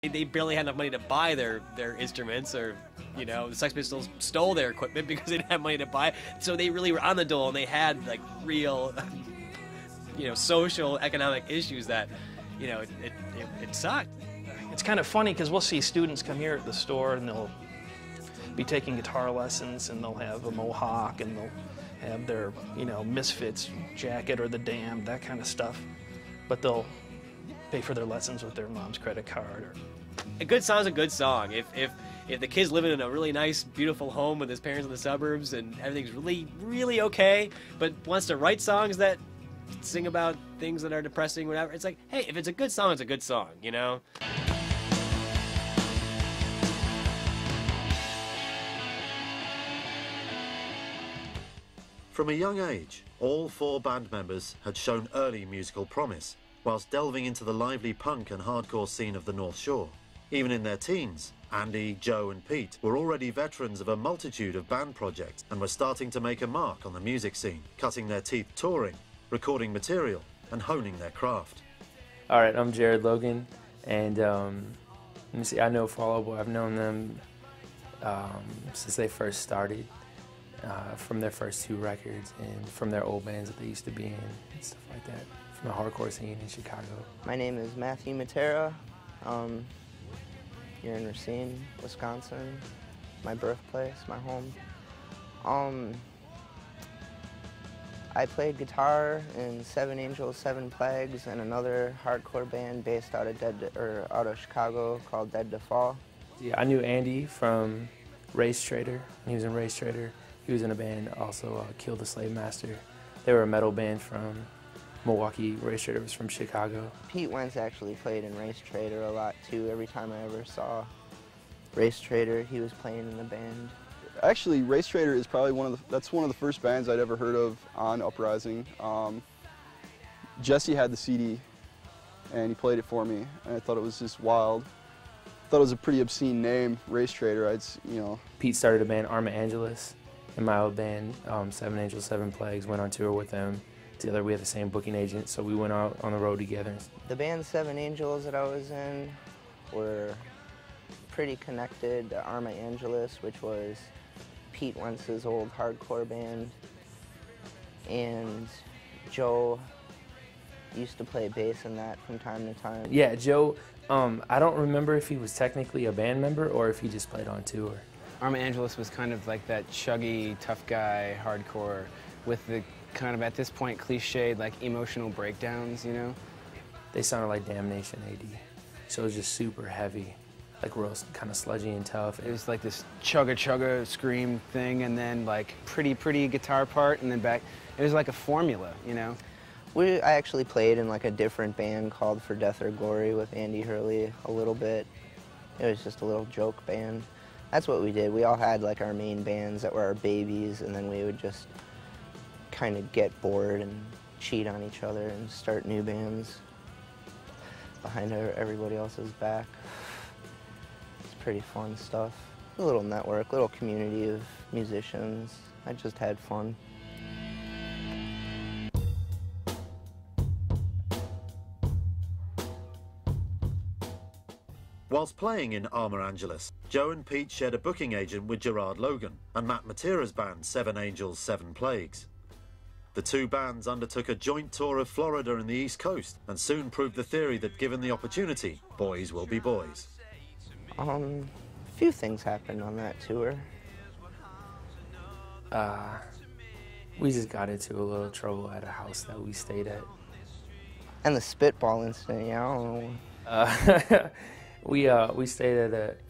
they barely had enough money to buy their instruments, or you know, the Sex Pistols stole their equipment because they didn't have money to buy it. So they really were on the dole, and they had like real, you know, social, economic issues that, you know, it sucked. It's kind of funny because we'll see students come here at the store and they'll be taking guitar lessons, and they'll have a mohawk, and they'll have their, you know, Misfits jacket or the Damned, that kind of stuff. But they'll pay for their lessons with their mom's credit card. Or... A good song's a good song. If the kid's living in a really nice, beautiful home with his parents in the suburbs and everything's really, really okay, but wants to write songs that sing about things that are depressing, whatever, it's like, hey, if it's a good song, it's a good song, you know? From a young age, all 4 band members had shown early musical promise, whilst delving into the lively punk and hardcore scene of the North Shore. Even in their teens, Andy, Joe and Pete were already veterans of a multitude of band projects and were starting to make a mark on the music scene, cutting their teeth touring, recording material and honing their craft. All right, I'm Jared Logan, and let me see, I know Fall Out Boy. I've known them since they first started. From their first 2 records and from their old bands that they used to be in and stuff like that, from the hardcore scene in Chicago. My name is Matthew Matera. Here in Racine, Wisconsin, my birthplace, my home. I played guitar in 7 Angels, 7 Plagues, and another hardcore band based out of Chicago called Dead to Fall. Yeah, I knew Andy from Race Trader. He was in Race Trader. He was in a band also, Kill the Slave Master. They were a metal band from Milwaukee. Race Trader was from Chicago. Pete Wentz actually played in Race Trader a lot too. Every time I ever saw Race Trader, he was playing in the band. Actually, Race Trader is probably one of the first bands I'd ever heard of on Uprising. Jesse had the CD, and he played it for me, and I thought it was just wild. I thought it was a pretty obscene name, Race Trader. You know. Pete started a band, Arma Angelus, and my old band, 7 Angels, 7 Plagues, went on tour with them. Together we had the same booking agent, so we went out on the road together. The band 7 Angels that I was in were pretty connected to Arma Angelus, which was Pete Wentz's old hardcore band, and Joe used to play bass in that from time to time. Yeah, Joe, I don't remember if he was technically a band member or if he just played on tour. Arma Angelus was kind of like that chuggy, tough guy hardcore with the kind of, at this point, cliched, like, emotional breakdowns, you know? They sounded like Damnation AD, so it was just super heavy, like real kind of sludgy and tough. It was like this chugga-chugga scream thing, and then, like, pretty guitar part, and then back. It was like a formula, you know? I actually played in, like, a different band called For Death or Glory with Andy Hurley a little bit. It was just a little joke band. That's what we did. We all had, like, our main bands that were our babies, and then we would just kind of get bored and cheat on each other and start new bands behind everybody else's back. It's pretty fun stuff. A little network, little community of musicians. I just had fun. Whilst playing in Arma Angelus, Joe and Pete shared a booking agent with Gerard Logan and Matt Matera's band 7 Angels, 7 Plagues. The 2 bands undertook a joint tour of Florida and the East Coast and soon proved the theory that given the opportunity, boys will be boys. A few things happened on that tour. We just got into a little trouble at a house that we stayed at. And the spitball incident, yeah, I don't know. We stayed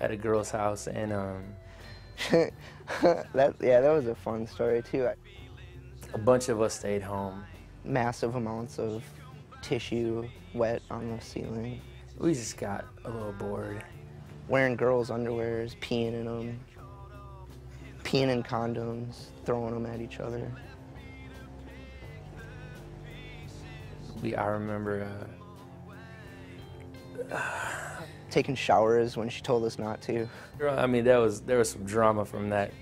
at a girl's house, and that was a fun story too. a bunch of us stayed home. Massive amounts of tissue wet on the ceiling. We just got a little bored. Wearing girls' underwears, peeing in them, peeing in condoms, throwing them at each other. I remember taking showers when she told us not to. I mean, there was some drama from that.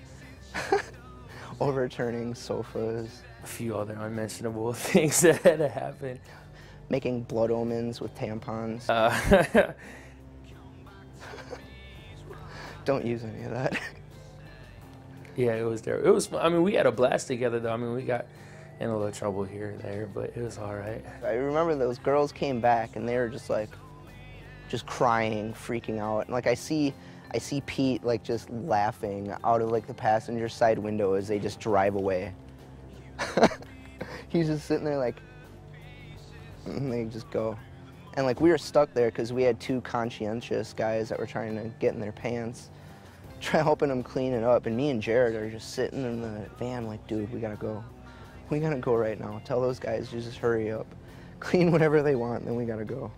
Overturning sofas. A few other unmentionable things that had happened. Making blood omens with tampons. Don't use any of that. Yeah, it was there. It was. I mean, we had a blast together, though. I mean, we got in a little trouble here and there, but it was all right. I remember those girls came back and they were just like, just crying, freaking out. And like I see Pete like just laughing out of like the passenger side window as they just drive away. He's just sitting there like, and they just go. And like we were stuck there because we had two conscientious guys that were trying to get in their pants, helping them clean it up. And me and Jared are just sitting in the van like, dude, we gotta go. We gotta go right now. Tell those guys to just hurry up. Clean whatever they want, and then we gotta go.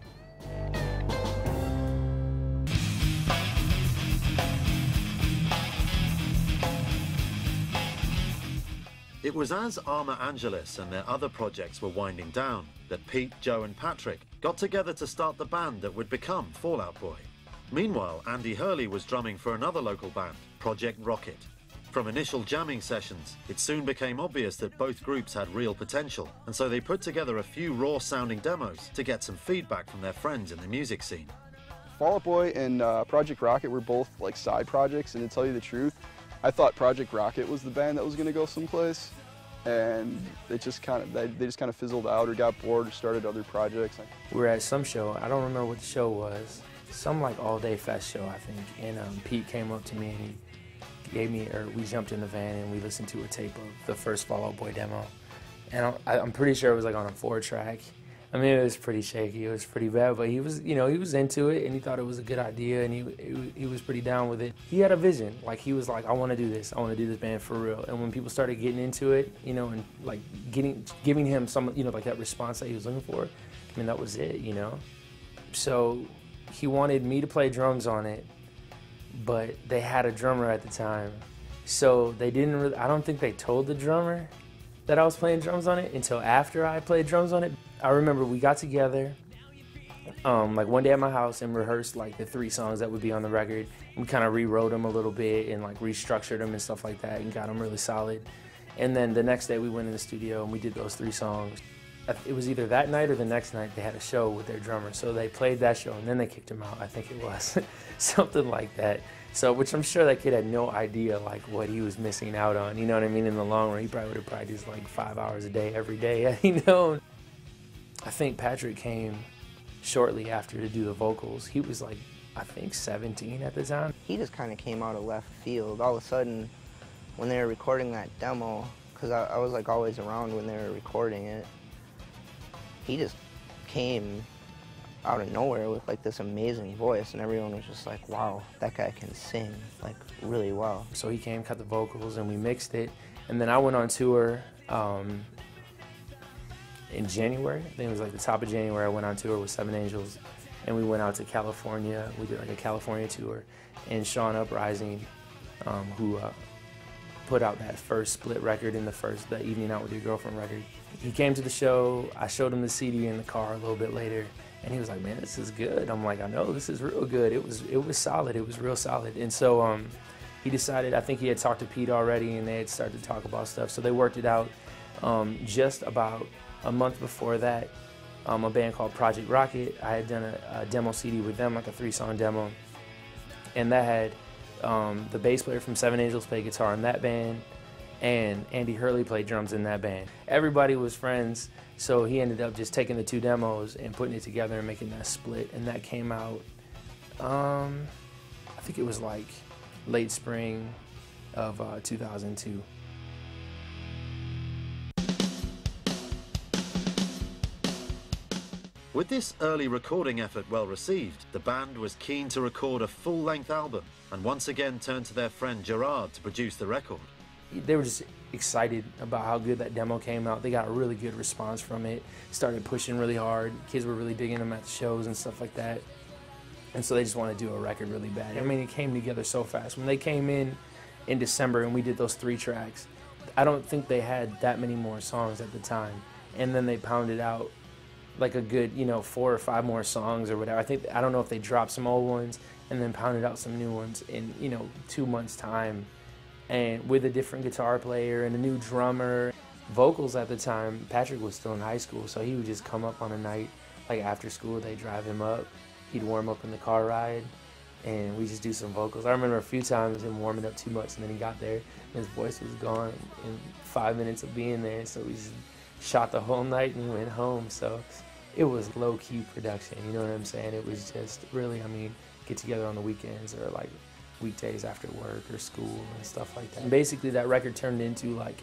It was as Arma Angelis and their other projects were winding down that Pete, Joe and Patrick got together to start the band that would become Fall Out Boy. Meanwhile, Andy Hurley was drumming for another local band, Project Rocket. From initial jamming sessions, it soon became obvious that both groups had real potential, and so they put together a few raw-sounding demos to get some feedback from their friends in the music scene. Fall Out Boy and Project Rocket were both like side projects, and to tell you the truth, I thought Project Rocket was the band that was going to go someplace, and they just kind of fizzled out or got bored or started other projects. We were at some show. I don't remember what the show was. Some like all-day fest show, I think. And Pete came up to me and he gave me, or we jumped in the van and we listened to a tape of the first Fall Out Boy demo. And I'm pretty sure it was like on a 4-track. I mean, it was pretty shaky. It was pretty bad, but he was, you know, he was into it and he thought it was a good idea and he was pretty down with it. He had a vision. Like, he was like, I want to do this. I want to do this band for real. And when people started getting into it, you know, and like giving him some, you know, like that response that he was looking for, I mean, that was it, you know. So he wanted me to play drums on it, but they had a drummer at the time. So they didn't really, I don't think they told the drummer that I was playing drums on it until after I played drums on it. I remember we got together like one day at my house and rehearsed like the 3 songs that would be on the record. We kind of rewrote them a little bit and like restructured them and stuff like that and got them really solid. And then the next day we went in the studio and we did those 3 songs. It was either that night or the next night they had a show with their drummer. So they played that show and then they kicked him out, I think it was. Something like that. So, which I'm sure that kid had no idea like what he was missing out on, you know what I mean? In the long run, he probably would have practiced like 5 hours a day, every day, you know? I think Patrick came shortly after to do the vocals. He was like, I think 17 at the time. He just kind of came out of left field. All of a sudden, when they were recording that demo, because I was like always around when they were recording it, he just came out of nowhere with like this amazing voice, and everyone was just like, wow, that guy can sing like really well. So he came, cut the vocals, and we mixed it. And then I went on tour in January. I think it was like the top of January. I went on tour with Seven Angels, and we went out to California. We did like a California tour. And Sean Uprising, who put out that first Split record in the Evening Out With Your Girlfriend record, he came to the show. I showed him the CD in the car a little bit later, and he was like, man, this is good. I'm like, I know, this is real good. It was solid. It was real solid. And so he decided, I think he had talked to Pete already, and they had started to talk about stuff. So they worked it out. Just about a month before that, a band called Project Rocket, I had done a demo CD with them, like a 3-song demo. And that had the bass player from Seven Angels play guitar in that band, and Andy Hurley played drums in that band. Everybody was friends, so he ended up just taking the 2 demos and putting it together and making that split. And that came out, I think it was like late spring of 2002. With this early recording effort well received, the band was keen to record a full-length album and once again turned to their friend Gerard to produce the record. They were just excited about how good that demo came out. They got a really good response from it, started pushing really hard. Kids were really digging them at the shows and stuff like that. And so they just wanted to do a record really bad. I mean, it came together so fast. When they came in December and we did those 3 tracks, I don't think they had that many more songs at the time. And then they pounded out like a good, 4 or 5 more songs or whatever. I don't know if they dropped some old ones and then pounded out some new ones in, 2 months' time. And with a different guitar player and a new drummer. Vocals at the time, Patrick was still in high school, so he would just come up on a night, like after school, they'd drive him up. He'd warm up in the car ride, and we just do some vocals. I remember a few times him warming up too much, and then he got there, and his voice was gone in 5 minutes of being there. So we just shot the whole night and went home. So it was low-key production, you know what I'm saying? It was just really, I mean, get together on the weekends or like weekdays after work or school and stuff like that. And basically that record turned into like